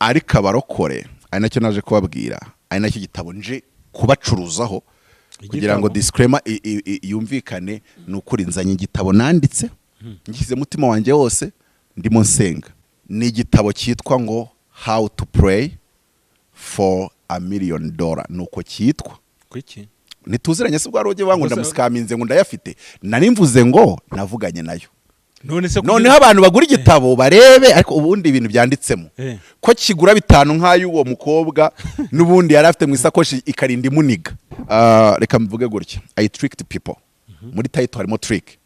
ariko abarokore ari nacyo naje kubabwira, ari nacyo gitabo nje kubacuruzaho kugira ngo disclaimer yumvikane n'ukuri. Nzanye igitabo nanditse ngize mutima wanjye wose ndimo nsenga. Ni igitabo cyitwa ngo How to Pray for $1 million. Nuko cyitwa kuki nituziranye se bwaroge bangu ndamusikaminze ngo ndayafite, nari mvuze ngo navuganye nayo. Noneho abantu bagura igitabo barebe, ariko ubundi ibintu byanditsemo ko kigura 5 nk'ayo uwo mukobwa n'ubundi yari afite mu isakoshi ikarinda imuniga. Reka mvuge gutya, I tricked people. Muri title harimo trick,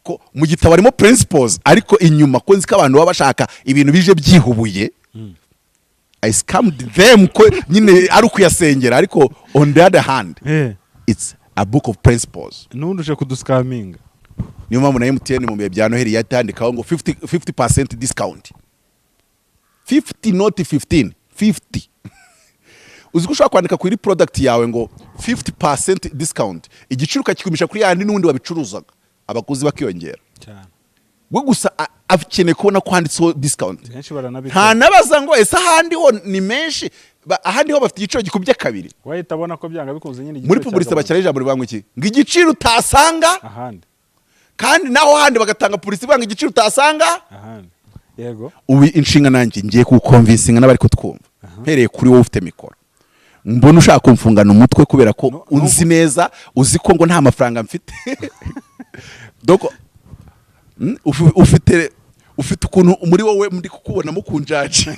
ko mu gitabo harimo principles, ariko inyuma ko nzi ko abantu baba bashaka ibintu bije byihubuye. I scammed them ko nyine ari ukuyasengera, ariko on the other hand it's a book of principles. Nunduje kuduscaminga. Niyo mpamvu na MTN mu bihe bya Noheli yatandikaho ngo 50% discount. 50 not 15, 50. Uziko ushaka kwandika kuri product yawe ngo 50% discount, igiciro kakikumisha kuri yandi n'undi wabicuruzaga, abaguzi bakiyongera cyane. We gusa akeneye kubona kwanditseho discount. Nta nabaza ngo ese ahandi ho ni menshi, ahandi ho bafite igiciro gikubye kabiri. Wahita abona ko byanga bikunze nyine muri publicité bacyara ijambo ribangwa iki ngo igiciro utasanga ahandi, kandi naho handi bagatanga publicité banga igiciro utasanga ahandi. Yego, ubu inshinga nanjye ngiye kukonvinsinga n'abari kutwumva mpereye kuri wowe ufite mikoro. Mbona ushaka kumfungana umutwe kubera ko unzi neza, uzi ko ngo nta mafaranga mfite. Doko ufite ukuntu muri wowe ndi kukubona mukunjaje.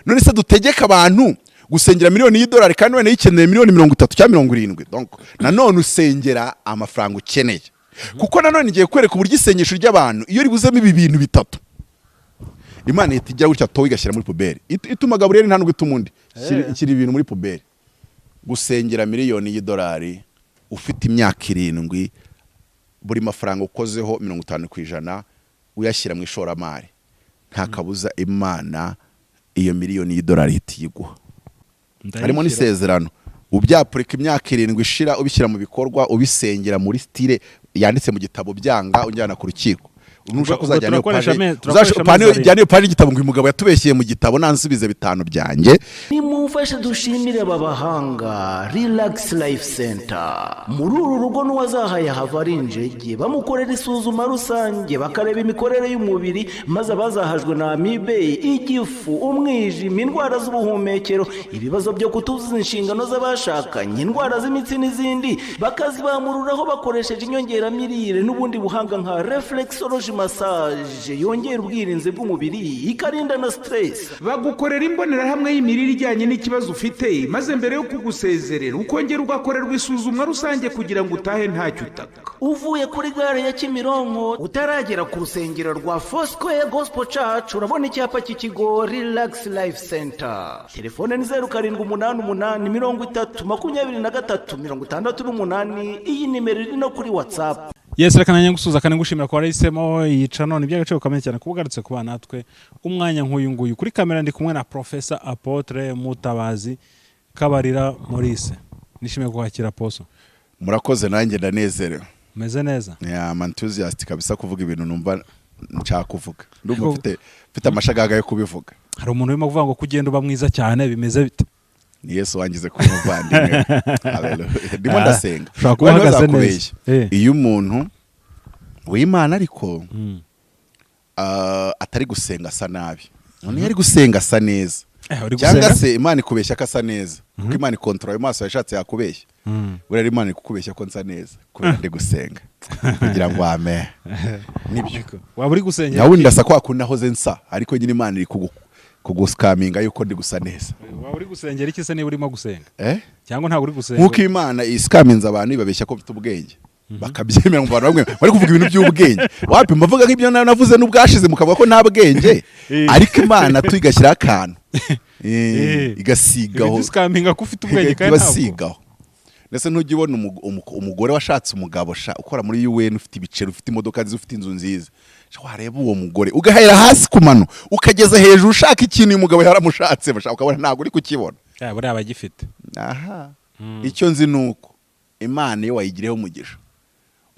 None se dutegeka abantu gusengera $1,000,000 kandi wene yikeneye $30,000 cyangwa 70. Donc nanone usengera amafaranga ukeneye, kuko nanone ngiye kwereka uburyo isengesho ry'abantu iyo ribuzemo ibi bintu bitatu, Imana itijya gutya to igashyira muri puberi. Ituma Gaburiyeli nta nubwo itumundi ikiri ibintu muri puberi. Gusengera $1,000,000 ufite imyaka 7, buri mafaranga ukozeho 50% uyashyira mu ishoramari, nta kabuza Imana iyo $1,000,000 itiguha. Harimo n'isezerano ubyapurika imyaka 7 ishira ubishyira mu bikorwa, ubisengera muri style yanditse mu gitabo byanga unjyana ku rukiko. Unusha kuzajyana yo paje igitabo ngo umugabo yatubeshyeye mu gitabo nansubize 5 byanjye. Nimumfashe dushimire babahanga Relax Life Center. Muri uru rugo n'uwazahaye havarinjege bamukorera isuzuma rusange bakareba imikorere y'umubiri, maze abazahajwe na amibe, igifu, umwijima, indwara z'ubuhumekero, ibibazo byo kutuzuza inshingano z'abashakanye, indwara z'imitsi n'izindi, bakazibamururaho bakoresheje inyongeramirire n'ubundi buhanga nka reflexology massage yongera ubwirinzi bw'umubiri ikarinda na stress. Bagukorera imbonerahamwe y'imirire ijyanye n'ikibazo ufite, maze mbere yo kugusezerera ukongera ugakorerwa isuzumwa rusange kugira ngo utahe ntacyo utaka. Uvuye kuri gare ya Kimironko utaragera ku rusengero rwa Foursquare Gospel Church urabona icyapa cy'ikigo Relax Life Center. Telefone ni 0788302368. Iyi nimero iri no kuri WhatsApp. Yes, reka nanjye ngusuza kandi ngushimira ko warahisemo yica none iby'agaciro kamwe cyane kubugarutse kuba natwe umwanya nk'uyu nguyu. Kuri kamera ndi kumwe na Professor Apotre Mutabazi Kabarira Maurice. Nishimiye kuhakira Poso. Murakoze nanjye ndanezerewe. Meze neza? Yeah, I'm enthusiastic kabisa kuvuga ibintu numva nshaka kuvuga. Ndumva mfite amashagaga yo kubivuga. Hari umuntu urimo kuvuga ngo kugenda uba mwiza cyane bimeze bite? Ni Yesu wangize ku muvandimwe. Hallelujah. Ndimo ndasenga. Uhagaze neza. Iyo umuntu w'Imana ariko atari gusenga asa nabi. None yari gusenga asa neza. Cyangwa se Imana ikubeshya ko asa neza. Kuko Imana ikontrola amaso yashatse yakubeshya. Buriya Imana ikukubeshya ko nsa neza kubera ndi gusenga. Kugira ngo amen. Nibyo. Waba uri gusengera. Nawe ndasa ko akunda hoze nsa, ariko nyine Imana iri kuguskaminga yuko ndi gusa neza. Waba uri gusengera iki se niba urimo gusenga? Cyangwa ntabwo uri gusenga? Nkuko Imana iskaminza abantu ibabeshya ko bafite ubwenge. Bakabyemera mu bantu bamwe bari kuvuga ibintu by'ubwenge. Wapi mbavuga nk'ibyo navuze n'ubwashize mukavuga ko nta bwenge, ariko Imana tuyigashyira akantu igasigaho. Iskaminga ko ufite ubwenge kandi ntabwo. Ndetse ntujye ubona umugore washatse umugabo ukora muri UN ufite ibiceri, ufite imodoka nziza, ufite inzu nziza. Wareba uwo mugore ugahera hasi ku mano ukageza hejuru ushaka ikintu uyu mugabo yaramushatse bashaka ukabona ntabwo uri kukibona. Buriya abagifite. Aha. Icyo nzi nuko Imana iyo wayigireho umugisha.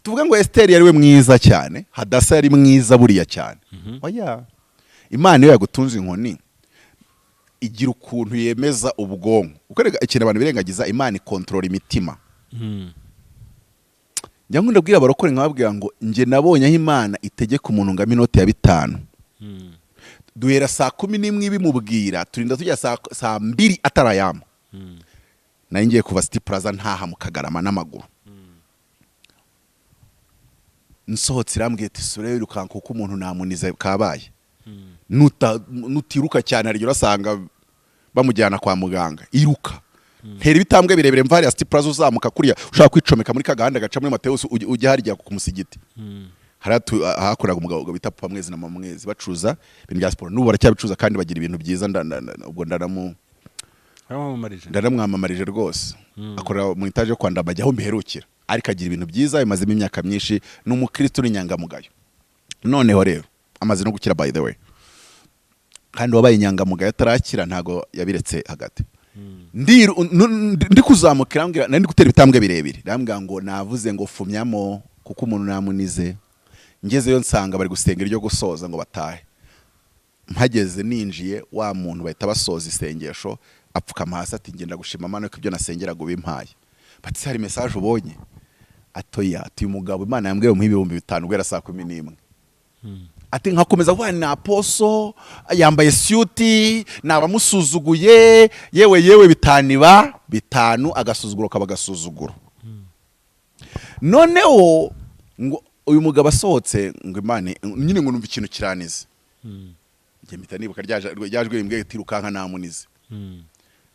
Tuvuga ngo Esther yari we mwiza cyane, Hadasa yari mwiza buriya cyane. Oya. Imana iyo yagutunze inkoni igira ukuntu yemeza ubwonko ukorega ikintu abantu birengagiza Imana ikontorora imitima. Njya nkunda kubwira abarokore nkababwira ngo nje nabonye aho Imana itegeka umuntu ngamo inoti ya 5. Duhera saa 11 ibimubwira turinda tujya saa 2 atarayama. Nari ngiye kuva City Plaza ntaha mu Kagarama n'amaguru. Nsohotse irambwiye ati sure wirukanka kuko umuntu namunize kabaye. Nutiruka cyane aryo rasanga bamujyana kwa muganga. Iruka. Ntera ibitambwe birebire mvari ya City Plaza uzamuka kuriya ushaka kwicomeka muri kagahanda gaca muri Mateus ujya harya ku musigiti. Haratu hakoraga umugabo bita Papa Mwezi na Mama Mwezi bacuza ibintu bya sport n'ubu baracyabicuza kandi bagira ibintu byiza ubwo ndaramwamamarije rwose. Akora mu itaje yo kwanda bajya aho mbiherukira ariko agira ibintu byiza bimazemo imyaka myinshi n'umukristo n'inyangamugayo. Noneho rero amaze no gukira by the way. Kandi wabaye inyangamugayo atarakira ntago yabiretse hagati. Ndi kuzamukira mbwira nandi gutera ibitambwe birebire. Rambwira ngo navuze ngo fumyamo kuko umuntu namunize. Ngezeyo nsanga bari gusenga iryo gusoza ngo batahe. Mpageze ninjiye wa muntu bahita basoza isengesho apfukama hasi ati ngenda gushima Imana ko ibyo nasengera go bimpaye. Bati hari message ubonye. Atoya ati umugabo Imana yambwiye mu 5,000 gwera saa 11. Ati nkakomeza kuvuga na aposo yambaye suiti nabamusuzuguye yewe bitaniba 5 agasuzuguro kabagasuzuguro. Noneho ngo uyu mugabo asohotse ngo Imana nyine ngo numva ikintu kiranize. Nge mpita nibuka ryajwe imbwe tirukanka namunize.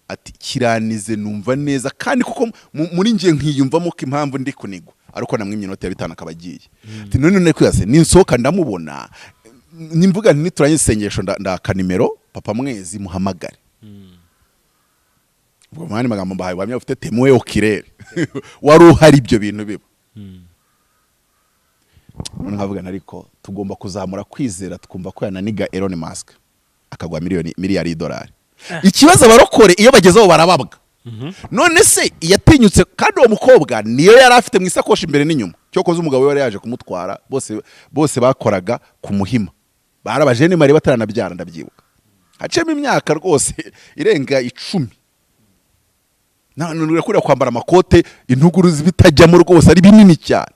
Ati kiranize numva neza kandi kuko muri ngiye nkiyumvamo ko impamvu ndi kunigwa ariko namwe iminota ya 5 akabagiye. Ati none kwiyase ninsohoka ndamubona nimvuga nti turanye isengesho ndaka nimero Papa Mwezi muhamagare. Ubwo mwana magambo mbahaye wamya ufite temwe okirere wari uhari ibyo bintu biba. Nkavuga nariko tugomba kuzamura kwizera tukumva ko yananiga Elon Musk akagwa miliyari $. Ikibazo abarokore iyo bagezeho barababwa. None se yatinyutse kandi uwo mukobwa niyo yari afite mu isakoshi imbere n'inyuma. Cyokoze umugabo we yari yaje kumutwara bose bakoraga ku Muhima. Barabajene mari bataranabyara ndabyibuka. Hacemo imyaka rwose irenga 10. None kuri kwambara amakote intuguru zibitajyamo rwose ari binini cyane.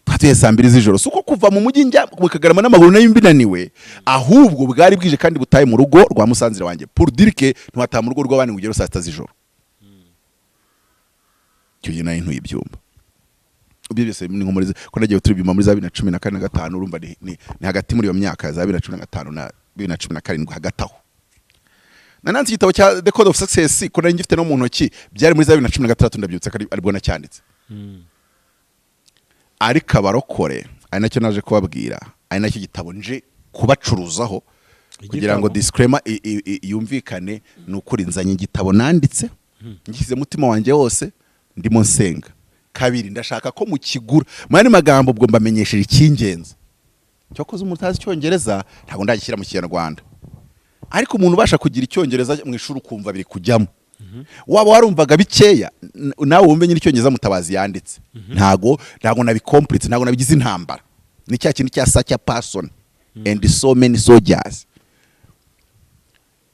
Hatuye saa 2 z'ijoro suko kuva mu mujyi njya mu Kagarama n'amaguru nayo mbinaniwe ahubwo bwari bwije kandi butaye mu rugo rwa musanzire wanjye pour dire que ntwataha mu rugo rw'abandi ngugero saa 6 z'ijoro. Cyo nayo ntuye ibyumba. Ubibese ni nkomurize ko nagiye turibima muri 2014 na 5 urumva ni hagati muri iyo myaka za 2015 na 2017 hagataho. Nananze igitabo cya The Code of Success ko nari ngifite no mu ntoki byari muri 2016 ndabyutse aribwo nacyanditse. Ariko abarokore ari nacyo naje kubabwira ari nacyo gitabo nje kubacuruzaho kugira ngo disclaimer yumvikane n'ukuri nzanye igitabo nanditse ngishyize mutima wanjye wose ndimo nsenga. Kabiri ndashaka ko mu kigura mani magambo ubwo mbamenyesheje ikingenza cyokoze umutazi cyongereza ntago ndagishyira mu Kinyarwanda ariko umuntu ubasha kugira icyongereza mu ishuri ukumva biri kujyamo. Waba warumvaga bikeya nawe wumve nyiri cyongereza Mutabazi yanditse ntago nabicomplete ntago nabigize intambara ni cya kintu cya such a person and so many soldiers.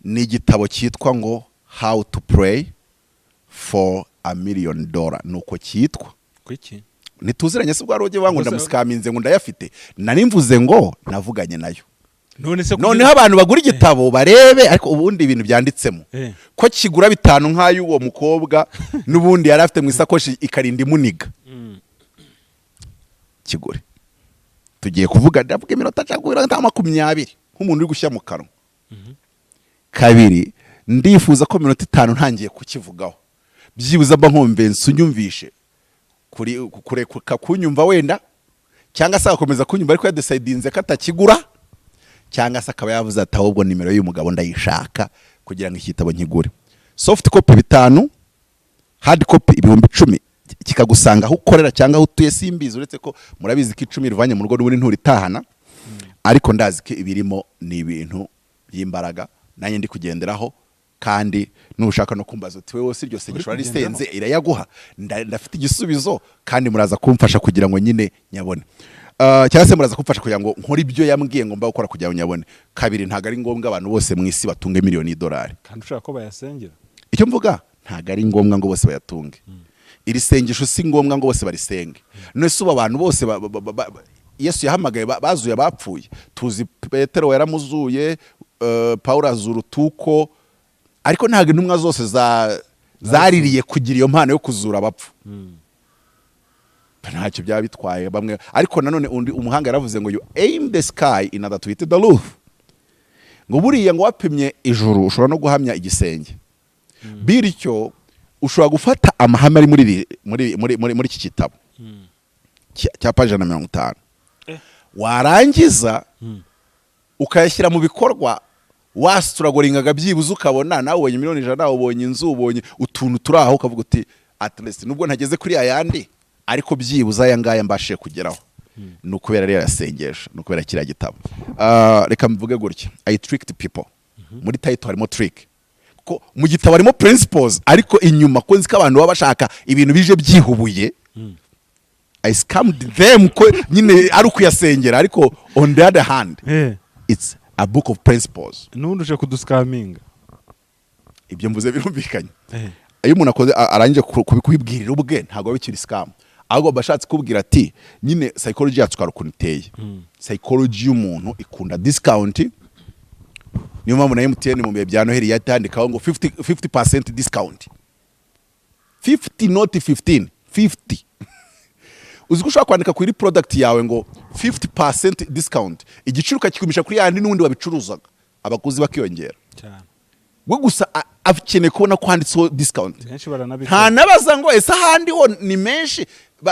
Ni igitabo cyitwa ngo How to Pray for $1 million nuko cyitwa kwiki nituziranye se bwaroge wangu ndamusikaminze ngo ndayafite nari mvuze ngo navuganye nayo. None abantu bagura igitabo barebe ariko ubundi ibintu byanditsemo ko kigura 5 nk'ayo uwo mukobwa nubundi yari afite mu isakoshi ikarinda imuniga. Kigure tugiye kuvuga ndavuga iminota cyangwa 20 nk'umuntu uri gushya mu kanwa. Kabiri ndifuza ko minota 5 ntangiye kukivugaho byibuza mba nkombense unyumvishe kuri kunyumva wenda cyangwa se akomeza kunyumva ariko yadecidinze katakigura cyangwa se akaba yavuze ati ahubwo nimero y'umugabo ndayishaka kugira ngo ikitabo nkigure. Soft copy 5 hard copy 10,000 kikagusanga aho ukorera cyangwa aho utuye simbizi uretse ko murabizi ko 10 rivanye mu rugo n'uri nturitahana ariko ndazi ko ibirimo ni ibintu by'imbaraga nanjye ndi kugenderaho kandi nushaka no kumbaza uti wewe si ryo sengesho risenze irayaguha ndafite igisubizo kandi muraza kumfasha kugira ngo nyine nyabone. cyangwa se muraza kumfasha kugira ngo nkore ibyo yambwiye ngomba gukora kugira ngo nyabone. Kabiri, ntago ari ngombwa abantu bose mu isi batunge miliyoni y'idolari. kandi ushaka ko bayasengera. Icyo mvuga ntago ari ngombwa ngo bose bayatunge. Iri sengesho si ngombwa ngo bose barisenge. None se ubu abantu bose Yesu yahamagaye bazuye abapfuye. Tuzi Petero yaramuzuye, Paulo azura utuko, ariko ntago intumwa zose zaririye kugira iyo mpano yo kuzura abapfu. Ntacyo byaba bitwaye bamwe, ariko nanone undi umuhanga yaravuze ngo you aim the sky in order to hit the roof. Ngo buriya ngo wapimye ijuru ushobora no guhamya igisenge. Bityo ushobora gufata amahame ari muri iki gitabo cya page 150, warangiza ukayashyira mu bikorwa, wasituragoringaga byibuze ukabona nawe ubonye miliyoni 100, nawe ubonye inzu, ubonye utuntu turi aho, ukavuga uti at least nubwo ntageze kuri ayandi ariko byibuze aya ngaya mbashije kugeraho. Ni ukubera rero yasengesha, ni ukubera kiriya gitabo. Reka mvuge gutya, I tricked people. Muri title harimo trick, ko mu gitabo harimo principles, ariko inyuma ko nzi ko abantu baba bashaka ibintu bije byihubuye. I scammed them ko nyine ari ukuyasengera, ariko on the other hand it's a book of principles. Nunduje kuduscaminga. Ibyo mvuze birumvikanye. Iyo umuntu akoze arangije kubibwirira ubwe ntago bikiri scam. Ahubwo bashatse kubwira ati nyine psychology yacu karukuniteye. Psychology y'umuntu ikunda discount. Niyo mpamvu na MTN mu bihe bya Noheli yatandikaho ngo 50% discount. 50 not 15, 50. Uzi ko ushaka kwandika kuri product yawe ngo 50% discount, igiciro ukakigumisha kuri yandi n'undi wabicuruzaga, abaguzi bakiyongera cyane. We gusa akeneye kubona kwanditseho discount. Nta nabaza ngo ese ahandi ho ni menshi,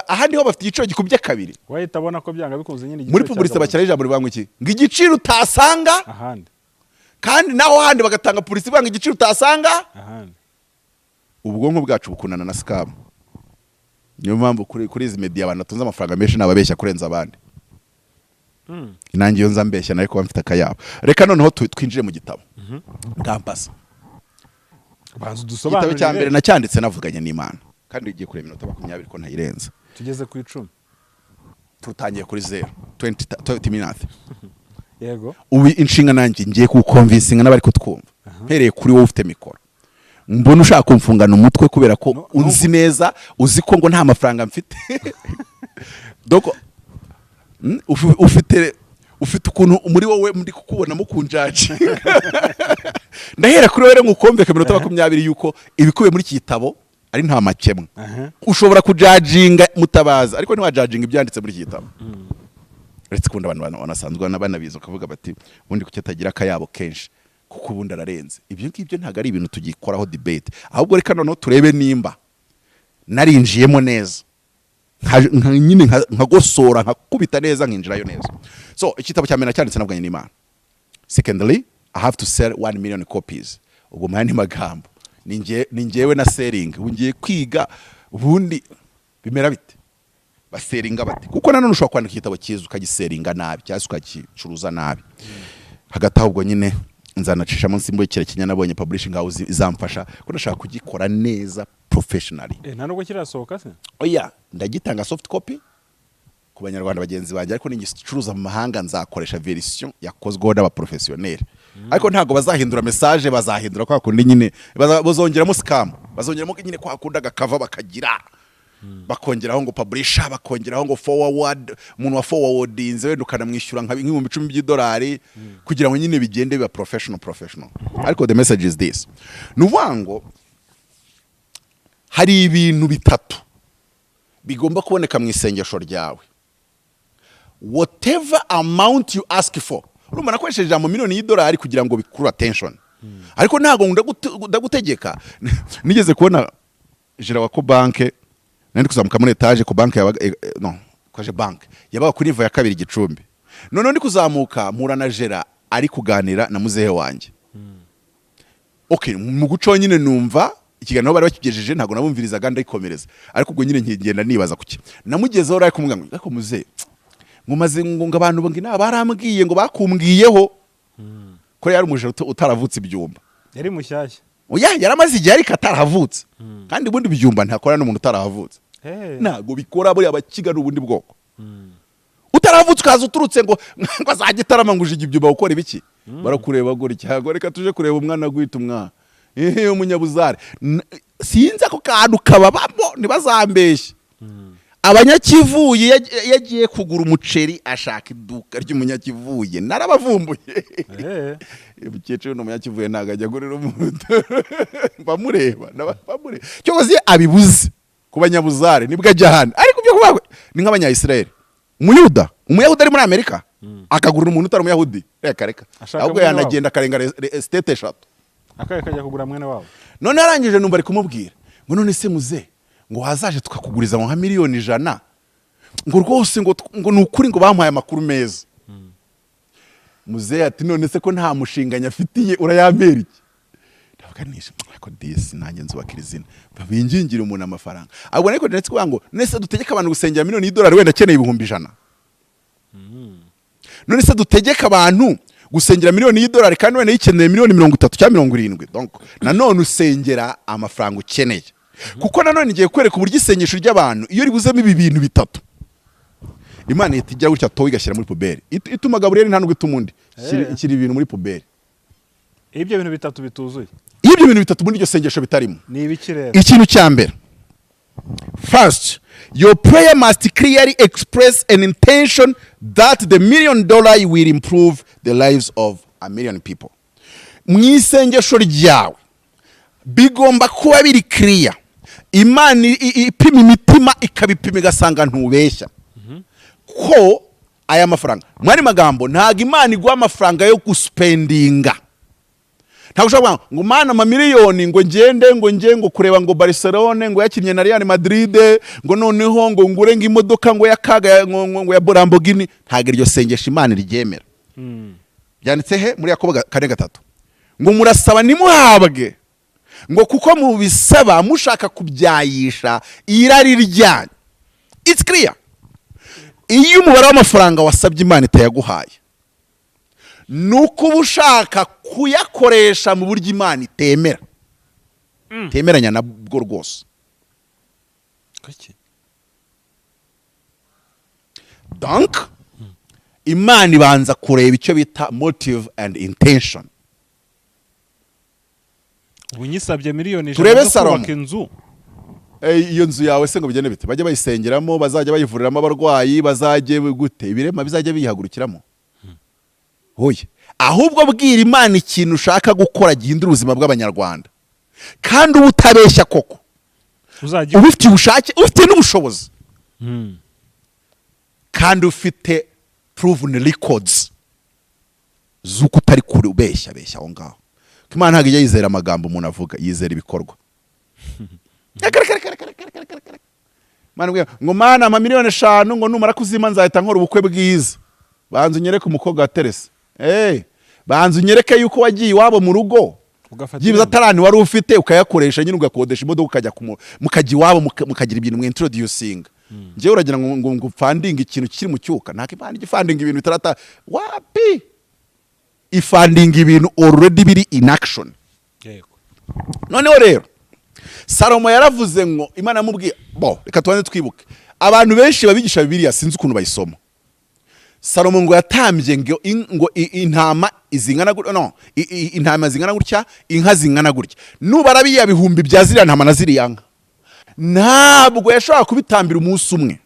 ahandi ho bafite igiciro gikubye kabiri. Wahita abona ko byanga bikunze nyine igiciro. Muri publicité bakira ijambo ribango iki ngo igiciro utasanga ahandi, kandi naho handi bagatanga publicité banga igiciro utasanga ahandi. Ubwonko bwacu bukunana na scam. Niyo mpamvu kuri izi media abantu batunze amafaranga menshi nababeshya kurenza abandi. Inangiye nza mbeshya nayo kuba mfite akayabo. Reka noneho twinjire mu gitabo. Campus. Bazu dusobanurire. Igitabo cya mbere nacyanditse navuganye n'Imana, kandi igiye kure minota 20 ko ntayirenza. Tugeze ku 10. Tutangiye kuri 20 minutes. Yego. Ubu inshinga nanjye ngiye kukonvinsinga n'abari kutwumva. Mpereye kuri wowe ufite mikoro. Mbona ushaka kumfungana umutwe kubera ko unzi neza, uzi ko ngo nta mafaranga mfite. Doko ufite ukuntu muri wowe ndi kukubona mu kunjaje. Ndahera kuri wowe ngukomveka minota 20 yuko ibikubiye muri iki gitabo ari nta makemwe. Ushobora kujajinga Mutabazi ariko ntiwajajinga ibyanditse muri iki gitabo. Uretse kunda abantu banasanzwe n'abanabizo ukavuga bati ubundi kucyatagira akayabo kenshi kuko ubundi ararenze. Ibyo ngibyo ntago ari ibintu tugikoraho debate, ahubwo reka noneho turebe nimba narinjiyemo neza, nyine nkagosora nkakubita neza nkinjirayo neza. So igitabo cya mbere cyanditse navuganye n'Imana. Secondly, I have to sell 1 million copies. Ubwo mayandi magambo ningewe na selling, ungiye kwiga ubundi bimera bite, baseringa bate, kuko nanone ushobora kwandika igitabo cyiza ukagiseringa nabi cyangwa ukagicuruza nabi. Hagati ahubwo nyine nzanacisha munsi mbukire kinyanabonye publishing house izamfasha ko ndashaka kugikora neza professionally. Nta nubwo kirasohoka se? Oya, ndagitanga soft copy ku banyarwanda bagenzi banjye, ariko ningicuruza mu mahanga nzakoresha version yakozweho n'aba professionnel. Ariko ntago bazahindura message, bazahindura kwa kundi nyine bazongeramo scam, bazongeramo nyine kwa kunda gakava bakagira bakongeraho ngo publisher, bakongeraho ngo forward, umuntu wa forwardinze wenda ukanamwishyura nka $10,000 kugira ngo nyine bigende biba professional. Ariko the message is this: nuvango hari ibintu bitatu bigomba kuboneka mu isengesho ryawe. Whatever amount you ask for. Urumva nakoresheje ijambo miliyoni y'idolari kugira ngo bikuru attention. Ariko ntago ndagutegeka. Nigeze kubona jira wa ko banke nandi kuzamuka muri etage ko banke yabaga kwaje banke yabaga kuri nivo ya 2 Gicumbi. None ndi kuzamuka mpura na jera ari kuganira na muzehe wanjye. Okay, mu guco nyine numva ikiganiro bari bakigejeje ntago nabumvirizaga ndayikomereza, ariko ubwo nyine nkigenda nibaza kuki namugezeho ari kumubwira ngo ariko muzehe ngumaze ngo abantu bongi barambwiye ngo bakumbwiyeho ko yari umuje utaravutse ibyumba. Yari mushyashya. Oya, yaramaze igihe ariko ataravutse. Kandi ubundi byumba ntakora n'umuntu utaravutse. Ntago bikora buri abakigana ubundi bwoko. utaravutse ukaza uturutse ngo azajya itarama ngo ujye ibyo bawukora ibiki barakureba gutya ngo reka tuje kureba umwana gwita umwana umunyabuzare sinzi ako kantu kababamo ntibazambeshye. Abanyakivuye yagiye kugura umuceri ashaka iduka ry'umunyakivuye narabavumbuye. Umukecuru n'umunyakivuye ntago ajya gurira umuntu bamureba cyoze abibuze ku banyabuzare nibwo ajya hano ariko byo kubawe ni nk'abanyayisiraheli. Umuyahudi ari muri Amerika akagurira umuntu utari umuyahudi reka ahubwo yanagenda akarenga state eshatu akajya kugura mwene wabo. None arangije numva ari kumubwira ngo none se muze ngo hazaje tukakuguriza nka miliyoni 100 ngo rwose ngo nukuri ngo bampaye amakuru meza. Muze ati none se ko nta mushinga nyafitiye urayambera iki? Ndavuga nishe ko disi nanjye nzubakira izina babingingira umuntu amafaranga ahubwo ariko ndetse kuvuga ngo nese dutegeka abantu gusengera miliyoni y'idolari wenda akeneye ibihumbi 100. None se dutegeka abantu gusengera miliyoni y'idolari kandi wenda yikeneye miliyoni 30 cyangwa 70. Donc nanone usengera amafaranga ukeneye kuko nanone ngiye kwereka uburyo isengesho ry'abantu iyo ribuzemo ibi bintu bitatu Imana itijya gutya towe igashyira muri puberi ituma Gaburiyeli nta nubwo itumundi ikiri ibintu muri puberi. Ibyo bintu bitatu bituzuye ibyo bintu bitatu muri iryo sengesho bitarimo ni ibiki rero? Ikintu cya mbere, first, your prayer must clearly express an intention that the $1 million will improve the lives of 1 million people. Mu isengesho ryawe bigomba kuba biri clear. Imana ipima imitima ikabipima igasanga ntubeshya ko aya mafaranga mwari magambo ntago Imana igwa amafaranga yo guspendinga. Ntago ushobora ngo Mana amamiliyoni ngo ngende ngo kureba ngo Barcelona ngo yakinnye na Real Madrid ngo noneho ngo ngure ngo imodoka ngo yakaga ngo ya Lamborghini. Ntago iryo sengesho Imana riryemera. Byanditse he muri Yakobo 4:3 ngo murasaba nimuhabwe ngo kuko mubisaba mushaka kubyayisha irari ryanyu. It's clear. Iyo umubare w'amafaranga wasabye Imana itayaguhaye nuko ubushaka kuyakoresha mu buryo Imana itemera. Temeranya nabwo rwose. Donc Imana ibanza kureba icyo bita motive and intention. Unyisabye miliyoni 100 Turebe zo kubaka inzu. Iyo nzu yawe se ngo bigene bite bajye bayisengeramo bazajya bayivuriramo abarwayi bazajye gute ibirema bizajya biyihagurukiramo. Hoye ahubwo bwira Imana ikintu ushaka gukora gihindura ubuzima bw'abanyarwanda kandi ubutabeshya koko ufite ubushake ufite n'ubushobozi kandi ufite proven records zuko utari kuri ubeshya aho ngaho. Imana ntabwo ijya yizera amagambo umuntu avuga yizera ibikorwa. Ngo Mana amamiliyoni 5 ngo numara kuzima nzahita nkora ubukwe bwiza. Banza unyereke umukobwa wa Teresa. Banza unyereke yuko wagiye iwabo mu rugo yibiza atarani wari ufite ukayakoresha nyine ugakodesha imodoka ukajya mukajya iwabo mukagira ibintu mu introducing. Nje uragira ngo funding ikintu kiri mu cyuka ntako Imana igifunding ibintu bitarata wapi ifunding ibintu already biri in action. Noneho rero Salomo yaravuze ngo Imana yamubwiye reka tubanze twibuke abantu benshi babigisha Bibiliya sinzi ukuntu bayisoma. Salomo ngo yatambye ngo intama izingana intama zingana gutya inka zingana gutya nubara biya bihumbi bya ziriya ntama na ziriya nka ntabwo yashobora kubitambira umunsi umwe.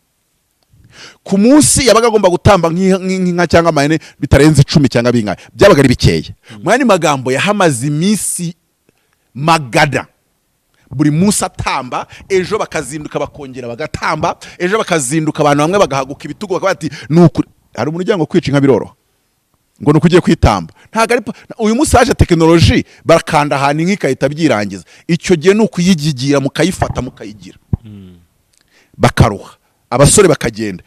Ku munsi yabaga agomba gutamba nk'inka cyangwa amahene bitarenze 10 cyangwa bingahe byabaga ari bikeye. Mwani magambo yahamaze iminsi magada buri munsi atamba ejo bakazinduka bakongera bagatamba ejo bakazinduka abantu bamwe bagahaguka ibitugu bakabati nukuri hari umuryango kwica inka biroro ngo nukugiye kwitamba ntago ari uyu munsi haje technology barakanda ahantu inka ikahita byirangiza icyo gihe nukuyigigira mukayifata mukayigira bakaruha abasore bakagenda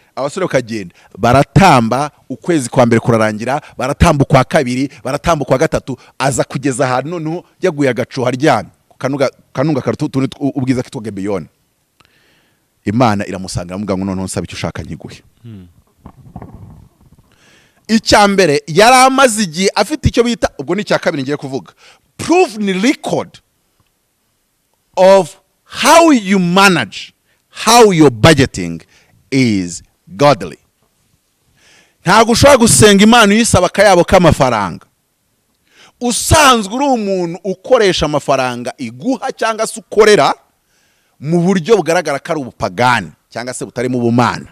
baratamba ukwezi kwa mbere kurarangira baratamba kwa kabiri baratamba kwa gatatu aza kugeza ahantu noneho yaguye agacu haryamye kanunga karutu ubwiza kitwa Miliyoni. Imana iramusanga amuga ngo none nsaba icyo ushaka nkiguhe. Icya mbere yari amaze igihe afite icyo bita ubwo ni cya kabiri ngiye kuvuga proven record of how you manage how your budgeting is godly. ntabwo ushobora gusenga Imana uyisaba akayabo k'amafaranga. Usanzwe uri umuntu ukoresha amafaranga iguha cyangwa se ukorera mu buryo bugaragara ko ari ubupagani cyangwa se butari mu bumana.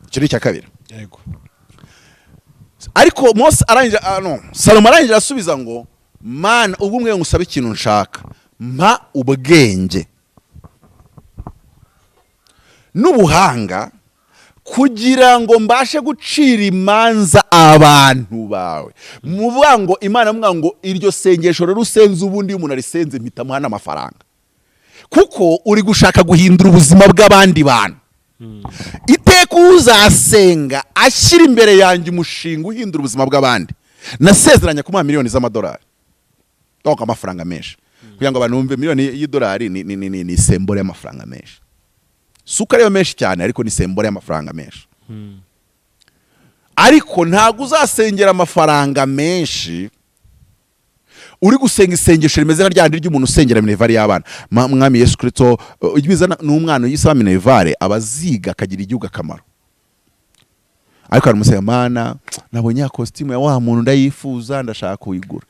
Icyo ni icya kabiri. Yego. Ariko Salomo arangije asubiza ngo Mana ubumwe ngusaba ikintu nshaka, mpa ubwenge n'ubuhanga kugira ngo mbashe gucira imanza abantu bawe. Muvuga ngo Imana muvuga ngo iryo sengesho rero usenze ubundi umuntu arisenze mpita muhana amafaranga, kuko uri gushaka guhindura ubuzima bw'abandi bantu. Iteka uzasenga ashyira imbere yanjye umushinga uhindura ubuzima bw'abandi, nasezeranye kumuha miliyoni z'amadorali, donc amafaranga menshi, kugira ngo abantu bumve miliyoni y'idolari ni sembole y'amafaranga menshi. Suka rero menshi cyane, ariko ni sembole y'amafaranga menshi. Ariko ntabwo uzasengera amafaranga menshi uri gusenga isengesho rimeze nka ryandi ry'umuntu usengera minervari y'abana. Mwami Yesu Kristo ibiza n'umwana yisaba minervari abaziga akagira igihugu akamaro. Ariko aramusaba, Mana nabonye ya costume ya wa muntu ndayifuza ndashaka kuyigura.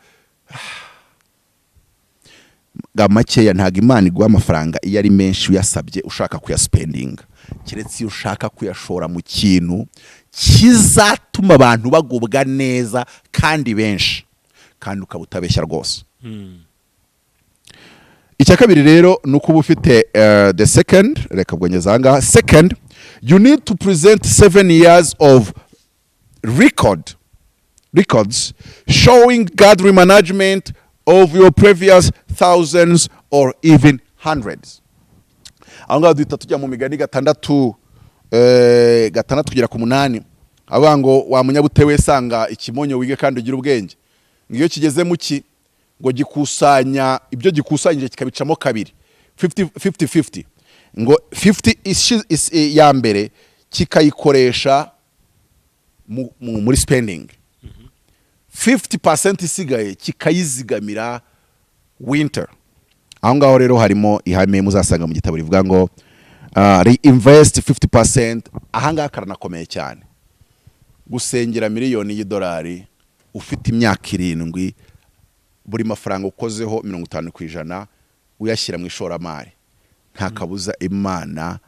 Makeya ntago Imana iguha amafaranga iyo ari menshi uyasabye ushaka kuyaspendinga, keretse iyo ushaka kuyashora mu kintu kizatuma abantu bagubwa neza kandi benshi, kandi ukaba utabeshya rwose. Icya kabiri rero ni uko uba ufite the second, reka bwongeza ahangaha, second, you need to present 7 years of records showing godly management of your previous thousands or even hundreds. Aho ngaho duhita tujya mu migani gatandatu kugera ku 8, avuga ngo wa munyabutewe sanga ikimonyo wige kandi ugira ubwenge, ngiyo kigeze mu ki ngo gikusanya ibyo gikusanyije kikabicamo kabiri, 50-50, ngo 50 ya mbere kikayikoresha muri spending, 50% isigaye kikayizigamira winter. Aho ngaho rero harimo ihame muzasanga mu gitabo rivuga ngo reinvest 50%. Aha ngaha karanakomeye cyane, gusengera miliyoni y'idolari ufite imyaka 7, buri mafaranga ukozeho 50% uyashyira mu ishoramari, nta kabuza Imana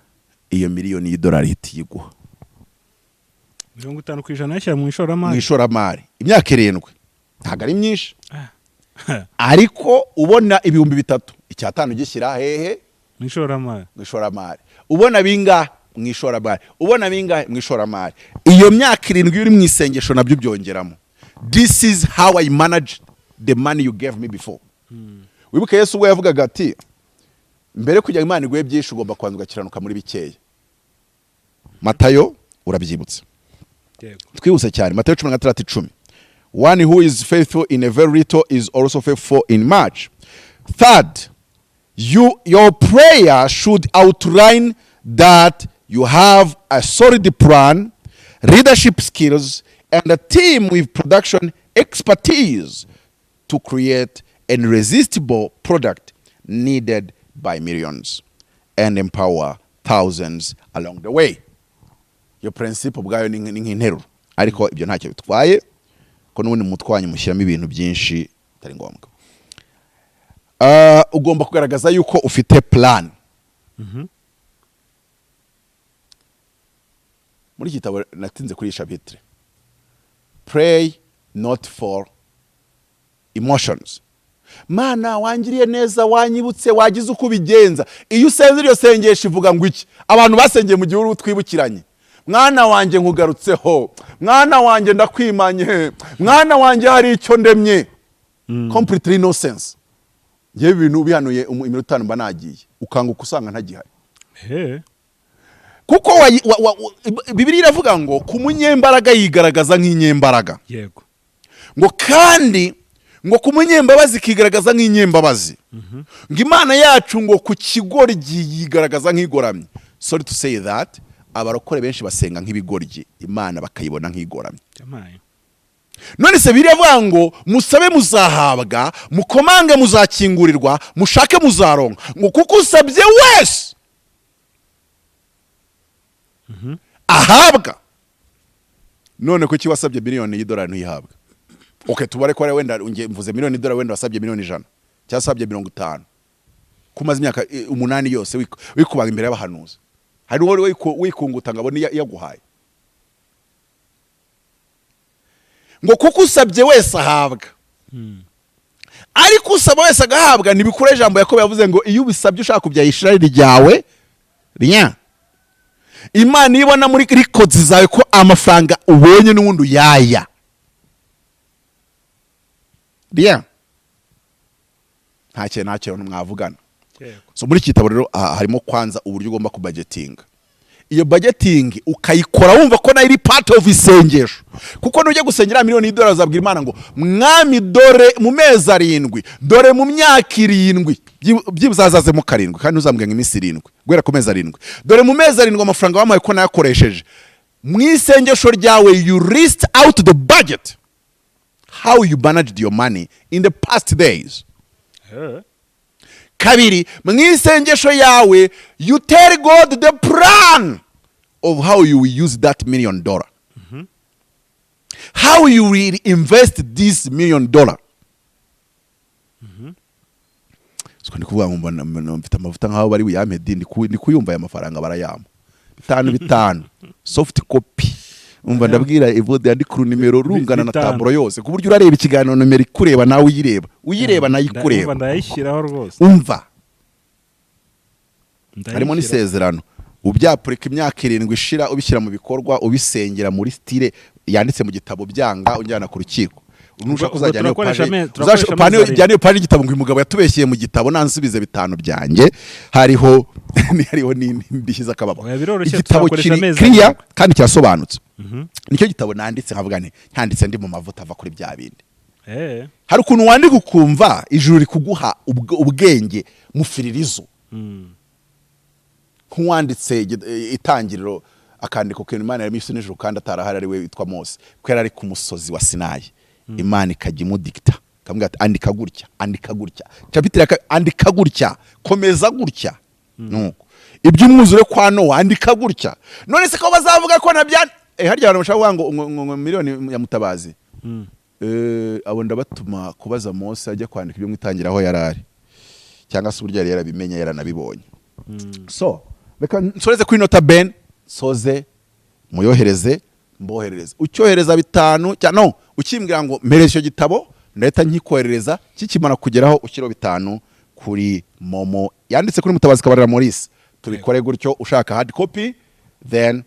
iyo miliyoni y'idolari itiguha. 50% yashyira mu ishoramari. Mu ishoramari imyaka 7 ntago ari myinshi. Ariko ubona 3,000, icyatanu gishyira hehe? Mu ishoramari. Mu ishoramari. Ubona binga mu ishoramari. Ubona binga mu ishoramari. Iyo myaka 7 uri mu isengesho nabyo byongeramo. This is how I manage the money you gave me before. Wibuke Yesu ubwo yavugaga ati mbere kujya Imana iguhe byinshi ugomba kwanza ugakiranuka muri bikeya. Matayo urabyibutse. Twihuse cyane, Matayo 16:10. One who is faithful in a very little is also faithful in much. Third, your prayer should outline that you have a solid plan, leadership skills, and a team with production expertise to create an irresistible product needed by millions and empower thousands along the way. Your principle bwayo ni nk'interuro, ariko ibyo ntacyo bitwaye ko n'ubundi mutwanye mushyiramo ibintu byinshi bitari ngombwa. Ugomba kugaragaza yuko ufite plan. Muri kitabo natinze kuri chapitre, pray not for emotions. Mana wangiriye neza, wanyibutse, wagize uko bigenza. Iyo usenze iryo sengesho ivuga ngo iki? Abantu basengeye mu gihuru twibukiranye, mwana wanjye nkugarutseho, mwana wanjye ndakwimanye, mwana wanjye hari icyo ndemye. Completely no sense. Ngiye ibintu bihanuye iminota 5 mba nagiye, ukanguka usanga ntagihari. Kuko Bibiliya iravuga ngo kumunyembaraga yigaragaza nk'inyembaraga. Yego. Ngo kandi ngo kumunyembabazi kigaragaza nk'inyembabazi. Ngo Imana yacu ngo ku kigoryi yigaragaza nk'igoramye. Sorry to say that, abarokore benshi basenga nk'ibigoryi, Imana bakayibona nk'igoramye. None se biravuga ngo musabe muzahabwa, mukomange muzakingurirwa, mushake muzaronka. Ngo kuko usabye wese ahabwa. None kuki wasabye miliyoni y'idolari ntuyihabwa? Okay, tubare ko wenda mvuze miliyoni y'idolari, wenda wasabye miliyoni 100 cyangwa wasabye 50, kumaze imyaka 8 yose wikubaga imbere y'abahanuzi. Hari wowe wikunguta ngabo yaguhaye ngo kuko usabye wese ahabwa. Ariko usaba wese agahabwa ntibikure ijambo Yakobo yavuze ngo iyo ubisabye ushaka kubya Isirayeli ryawe rien. Imana ibona muri records zawe ko amafaranga ubonye n'ubundi uyaya rien. Ntacyo mwavugana. So muri kitabo rero harimo kwanza uburyo ugomba kubudgetinga. Iyo budgeting ukayikora wumva ko nayo iri part of isengesho, kuko nujya gusengera miliyoni y'idolari uzabwira Imana ngo mwami dore mu mezi 7, dore mu myaka 7 byibuzazaze mu 7 kandi uzambwira ngo iminsi 7 gwera ku mezi 7, dore mu mezi 7 amafaranga bamuhaye ko nayakoresheje. Mu isengesho ryawe you list out the budget, how you managed your money in the past days. Kabiri, mu isengesho yawe you tell God the plan of how you will use that $1 million. How you will invest this $1 million. So ndi kuvuga ngo mfite amavuta nkaho bari buyame ndi kuyumva ya mafaranga barayama 5 soft copy. Umva ndabwira Evode yandi kuru nimero rungana na taburo yose kuburyo urareba ikiganiro numero ikureba nawe uyireba nayo ikureba. Umva ndayishyiraho rwose. Umva harimo n'isezerano ubyapurika imyaka 7 ishira ubishyira mu bikorwa ubisengera muri style yanditse mu gitabo byanga unjyana ku rukiko. Unusha kuzajya niyo page igitabo ngo umugabo yatubeshyeye mu gitabo nansubize 5 byanjye hariho n'imbishyiza kababo. Igitabo clear kandi cyasobanutse. Nicyo gitabo nanditse nkavuga nti cyanditse ndi mu mavuta ava kuri bya bindi. Hari ukuntu wandika ukumva ijuru rikuguha ubwenge mu firirizo. Nkuwanditse itangiriro akandiko ko Imana yari mise n'ijuru kandi atarahari ari we witwa Mose ko yari ku musozi wa Sinayi. Imana ikajya imudikta kamwe ati andika gutya chapitre andika gutya komeza gutya nuko iby'umwuzure kwa Nowa andika gutya. None se ko bazavuga ko nabya harya abantu bashaka ngo miliyoni ya Mutabazi abo ndabatuma kubaza Mose ajya kwandika ibyo mwitangira aho yarari cyangwa se uburyo yari yarabimenya yaranabibonye. So reka nsoreze kuri nota ben soze muyohereze mboherereza ucyohereza 5 cyano ukimbwira ngo mpereze icyo gitabo ndahita nkikoherereza kikimara kugeraho ukiro 5 kuri Momo yanditse kuri Mutabazi kabarira Maurice. Tubikore gutyo ushaka hard copy then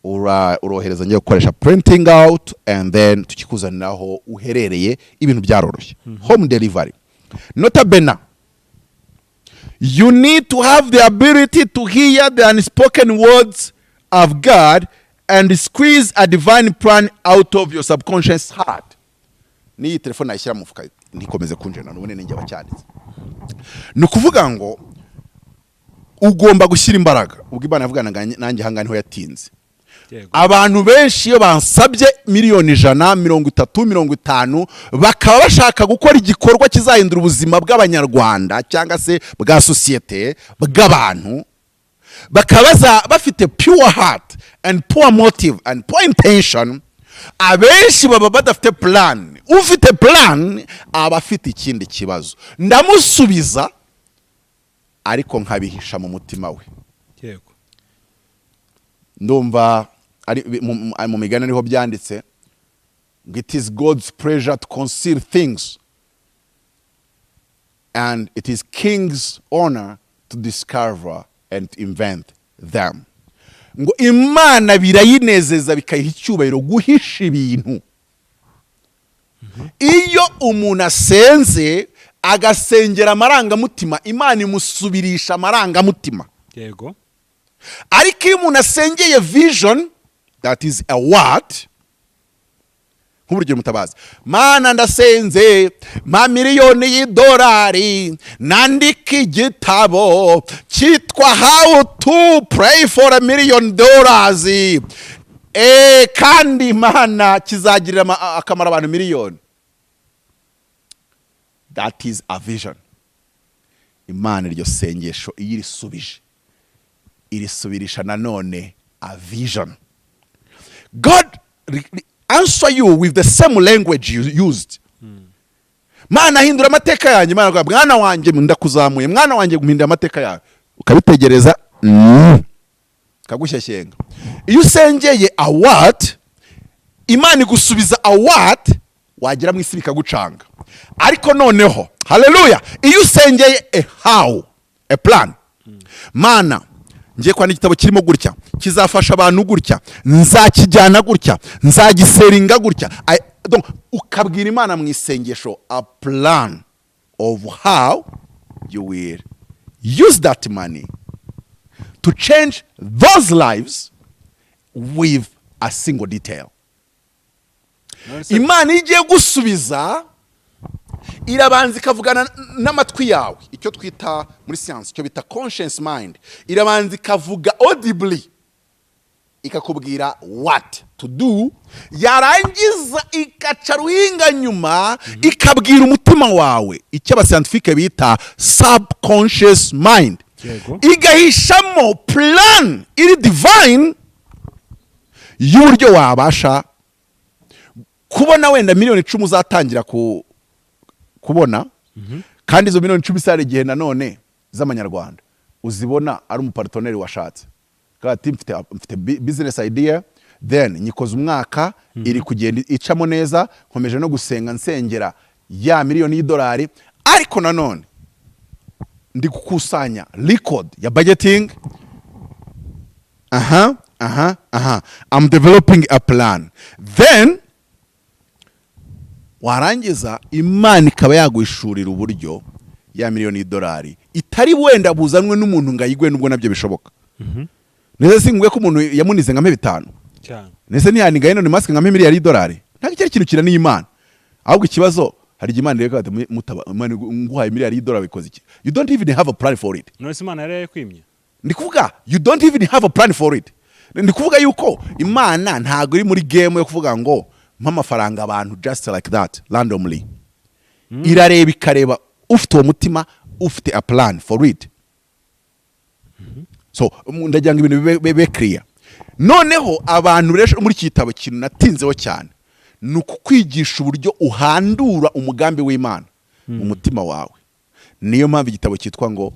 urohereza ngiye gukoresha printing out and then tukikuzaniraho uherereye ibintu byaroroshye. Home delivery. Nota bena, you need to have the ability to hear the unspoken words of God and squeeze a divine plan out of your subconscious heart. Ni telefone ayishyira mu mufuka ntikomeze kunjena none ninjye bacyanditse. Nukuvuga ngo ugomba gushyira imbaraga ubwo Imana yavugana nanjye hanga niho yatinze. Abantu benshi iyo bansabye miliyoni 130-150 bakaba bashaka gukora igikorwa kizahindura ubuzima bw'abanyarwanda cyangwa se bwa societe bw'abantu bakabaza bafite pure heart and pure motive and pure intention. Abenshi baba badafite plan. Ufite plan aba afite ikindi kibazo ndamusubiza ariko nkabihisha mu mutima we. Yego ndumva ari mu migani niho byanditse ngo it is God's pleasure to conceal things and it is king's honor to discover and invent them. Ngo Imana birayinezeza bikayiha icyubahiro guhisha ibintu. Iyo umuntu asenze agasengera amarangamutima Imana imusubirisha amarangamutima. Yego. Ariko iyo umuntu asengeye vision, that is a word, nk'uburyo Mutabazi Mana ndasenze ma miliyoni y'idolari nandika igitabo cyitwa how to pray for $1 million kandi Imana kizagirira akamaro abantu miliyoni. That is a vision. Imana iryo sengesho irisubije irisubirisha nanone a vision. God answer you with the same language you used. Mana hindura amateka yanjye, Mana avuga mwana wanjye ndakuzamuye, mwana wanjye guhindura amateka yawe, ukabitegereza kagushyashyenga. Iyo usengeye a what, Imana igusubiza a what, wagira mu isi bikagucanga. Ariko noneho haleluya, iyo usengeye a how, a plan, Mana ngiye kwandika igitabo kirimo gutya, kizafasha abantu gutya, nzakijyana gutya, nzagiseringa gutya. Donc ukabwira Imana mu isengesho a plan of how you will use that money to change those lives with a single detail. Imana igiye gusubiza, irabanza ikavugana n'amatwi yawe, icyo twita muri science, icyo bita conscious mind. Irabanza ikavuga audibly, ikakubwira what to do, yarangiza ikaca ruhinga nyuma ikabwira umutima wawe, icyo abascientifique bita subconscious mind. Igahishamo plan iri divine y'uburyo wabasha kubona wenda miliyoni 10 uzatangira kubona, kandi izo miliyoni 10 sare igihe nanone z'amanyarwanda uzibona ari umupartoneri washatse. Kandi mfite business idea, then nyikoze umwaka iri kugenda icamo neza, nkomeje no gusenga nsengera ya miliyoni y'idolari, ariko nanone ndi gukusanya record ya budgeting. I'm developing a plan. Then warangiza Imana ikaba yaguhishurira uburyo ya miliyoni y'idolari itari wenda buzanwe n'umuntu ngayigwe, nubwo nabyo bishoboka. Neze singwe ko umuntu yamunize nka 5 cyane, neze ntiyanigaye none maske nka miliyari y'idolari, nta cyari kintu kira n'Imana. Ahubwo ikibazo hari Imana reka ati Imana nguhaye miliyari y'idolari bikoze iki? You don't even have a plan for it. No, Imana yari yakwimye. Ndi kuvuga you don't even have a plan for it. Ndi kuvuga yuko Imana ntago iri muri game yo kuvuga ngo amafaranga abantu just like that randomly. Irareba ikareba ufite uwo mutima, ufite a plan for it. So ndagira ngo ibintu bebe clear. Noneho abantu rero muri kitabo kintu natinzeho cyane nuko kwigisha uburyo uhandura umugambi w'Imana mu mutima wawe. Niyo mpamvu igitabo cyitwa ngo,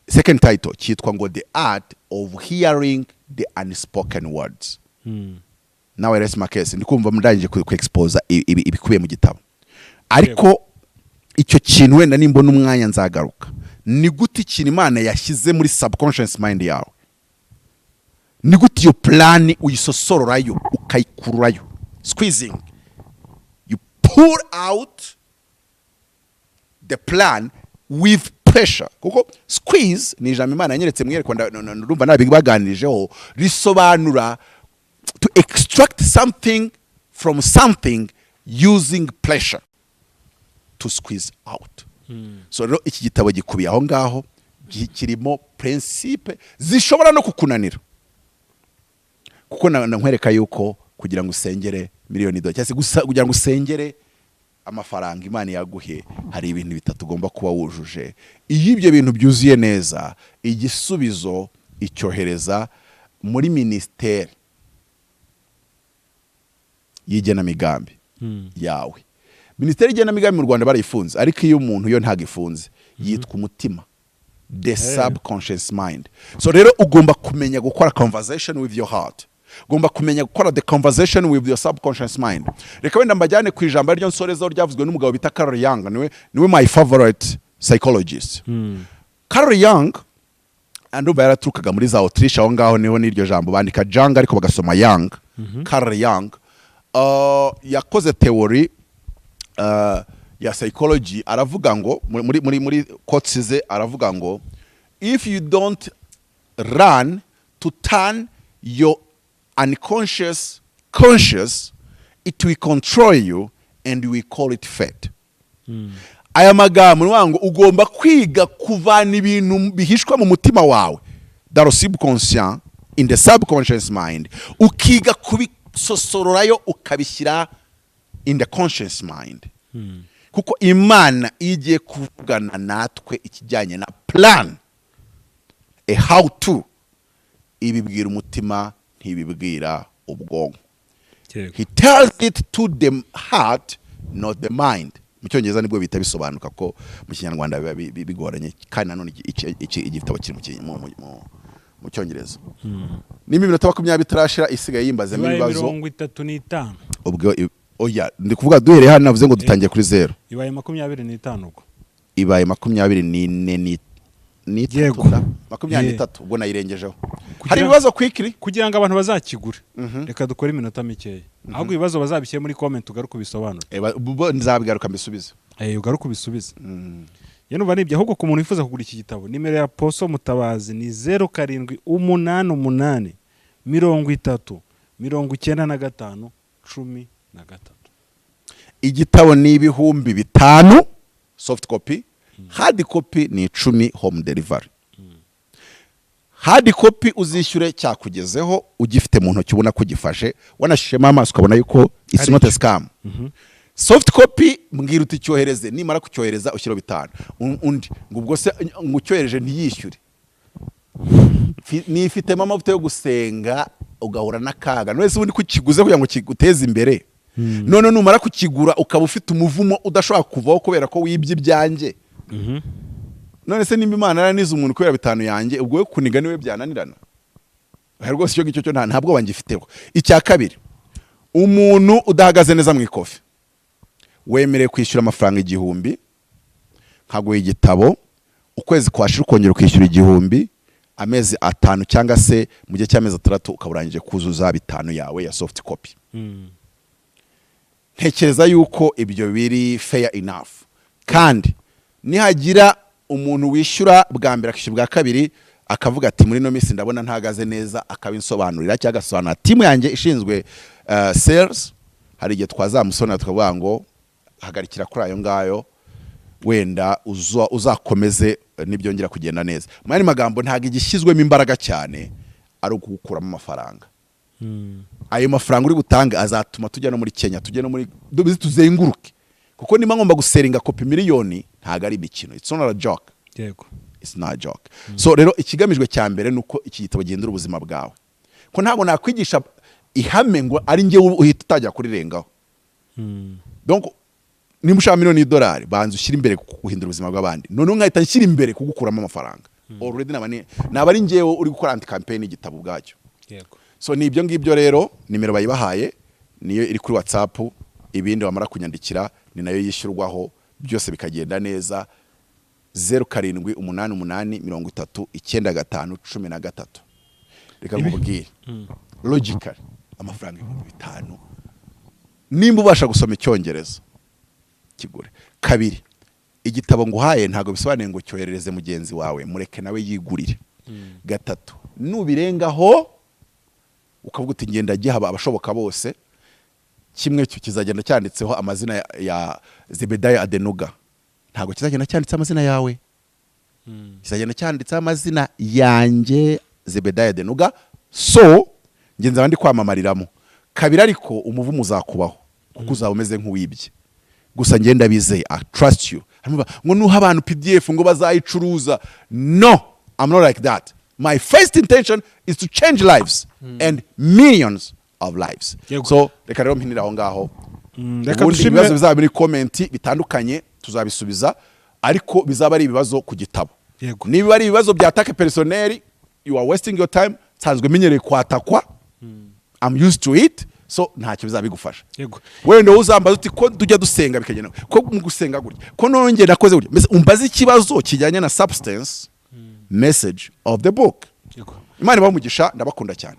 second title cyitwa ngo The Art of Hearing the Unspoken Words. Nawe resi makese ndikumva mndangije ku expose ibikubiye mu gitabo. Ariko icyo kintu wenda nimbona umwanya nzagaruka. Ni gute ikintu Imana yashyize muri subconscious mind yawe, ni gute iyo plan uyisosororayo ukayikururayo, squeezing, you pull out the plan with pressure. Kuko squeeze ni ijambo Imana yanyeretse mwereko, ndumva nabibaganirijeho, risobanura to extract something from something using pressure, to squeeze out. So rero iki gitabo gikubiye aho ngaho, kirimo principe zishobora no kukunanira, kuko nkwereka yuko kugira ngo usengere miliyoni $, cyangwa kugira ngo usengere amafaranga Imana yaguhe, hari ibintu bitatu ugomba kuba wujuje. Iyo ibyo bintu byuzuye neza, igisubizo icyohereza muri ministeri y'igenamigambi yawe. Ministeri y'igenamigambi mu Rwanda barayifunze, ariko iyo umuntu yo ntagifunze yitwa umutima, the subconscious mind. So rero ugomba kumenya gukora conversation with your heart, ugomba kumenya gukora the conversation with your subconscious mind. Reka wenda mbajyane ku ijambo ryo nsorezo ryavuzwe n'umugabo bita Carl Jung, niwe my favorite psychologist. Carl Jung anduba yaraturukaga muri za Autriche, aho ngaho niho n'iryo jambo bandika Jung ariko bagasoma Young. Carl Jung yakoze theory ya psychology, aravuga ngo muri quotes ze aravuga ngo, if you don't run to turn your unconscious conscious, it will control you and we call it fate. Aya magambo nwango ugomba kwiga kuvana ibintu bihishwa mu mutima wawe, that subconscious in the subconscious mind, ukiga kubisosororayo ukabishyira in the conscious mind. Kuko Imana igiye kuvugana natwe ikijyanye na plan, a how to, ibibwira umutima ntibibwira ubwonko. Yego. He tells it to the heart, not the mind. Mu cyongereza nibwo bita bisobanuka ko mu kinyarwanda biba bigoranye kandi nanone igitabo kiri mu cyongereza. Nimba iminota 20 turashira isigaye yimbazemo ibibazo 35. ubwo oya ndi kuvuga duhere hano navuze ngo dutangiye kuri 0. Ibaye 25 ubwo. Ibaye 24 ni Yego. 23 ubwo nayirengejeho. Hari ibibazo quickly kugira ngo abantu bazakigure. Reka dukore iminota mikeya. Ahubwo ibibazo bazabishyire muri comment ugaruka ubisobanura. Nzabigaruka mbisubize. Ugaruka ubisubize. Yenuba nibyo ahubwo ku muntu wifuza kugura iki gitabo nimero ya Poso Mutabazi ni 0788 30 95 13. Igitabo ni ibihumbi 5 soft copy, hard copy ni 10 home delivery. Hard copy uzishyure cyakugezeho ugifite mu ntoki ubona ko gifashe wanashishema amaso ukabona yuko it's not a scam. Soft copy mbwira uti cyohereze nimara kucyohereza ushyiro 5 undi ngo ubwo se ngo cyohereje ntiyishyure nifite mama ufite yo gusenga ugahura n'akaga none se ubundi kukiguze kugira ngo kiguteze imbere none numara kukigura ukaba ufite umuvumo udashobora kuvaho kubera ko wibye ibyanjye none se nimba Imana yaranize umuntu kubera 5 yanjye ubwo we kuniga niwe byananirana rwose icyo ngicyo ntabwo bangifiteho. Icya kabiri umuntu udahagaze neza mu ikofi wemereye kwishyura amafaranga 1000 nkaguye igitabo ukwezi kwashira ukongera kwishyura 1000 amezi 5 cyangwa se mu gihe cy'amezi 3 ukaburangije kuzuza 5 yawe ya soft copy. Ntekereza yuko ibyo biri fair enough kandi nihagira umuntu wishyura bwa mbere akishyura bwa kabiri akavuga ati muri no minsi ndabona ntagaze neza akabinsobanurira cyangwa agasobanura timu yanjye ishinzwe sales hari igihe twazamusona tukavuga ngo hagarikira kuri ayo ngayo wenda uzakomeze nibyongera kugenda neza. Mu magambo ntago igishyizwemo imbaraga cyane ari ukukuramo amafaranga. Ayo mafaranga uri gutanga azatuma tujya no muri Kenya tujye no muri tuzenguruke kuko nima ngomba guseringa kopi miliyoni ntago ari imikino. It's not a joke. Yego. It's not a joke. So rero ikigamijwe cyambere nuko iki gitabo gendera ubuzima bwawe ko ntabwo nakwigisha ihame ngo ari nge uhita utajya kurirengaho. Donc nimba ushaka $1,000,000 banza ushyira imbere guhindura ubuzima bw'abandi none nkahita nshyira imbere kugukuramo amafaranga already nabari ngewe uri gukora anti campaign igitabo bwacyo. Yego. So ni ibyo ngibyo rero nimero bayibahaye niyo iri kuri WhatsApp ibindi bamara kunyandikira ni nayo yishyurwaho byose bikagenda neza 0788309513. Reka nkubwire logical amafaranga 5,000 nimba ubasha gusoma icyongereza kigure. Kabiri igitabo nguhaye ntago bisobanuye ngo cyoherereze mugenzi wawe mureke nawe yigurire. Gatatu nubirengaho ukavuga uti ngenda gihaba abashoboka bose kimwe cyo kizagenda cyanditseho amazina ya Zebedaya Adenuga ntago kizagenda cyanditse amazina yawe kizagenda cyanditse amazina yanjye Zebedaya Adenuga so ngenza abandi kwamamariramo. Kabiri ariko umuvumo uzakubaho kuko uzaba umeze nk'uwibye gusa ngenda bizeye I trust you ngo nuha abantu PDF ngo bazayicuruza. No, I'm not like that. My first intention is to change lives and millions of lives. Yego. So reka rero mpinira aho ngaho Reka ubundi dushime- ibibazo bizaba muri comment bitandukanye tuzabisubiza ariko bizaba ari ibibazo ku gitabo. Yego. Niba ari ibibazo bya attaque personnel you are wasting your time sanzwe menyereye kwatakwa I'm used to it so ntacyo bizabigufasha. Yego. Wenda uzambaza uti ko tujya dusenga bikagenda ko mu gusenga gutya ko nongeye nakoze gutya mbese umbaza ikibazo kijyanye na substance message of the book. Yego. Imana ibamugisha ndabakunda cyane.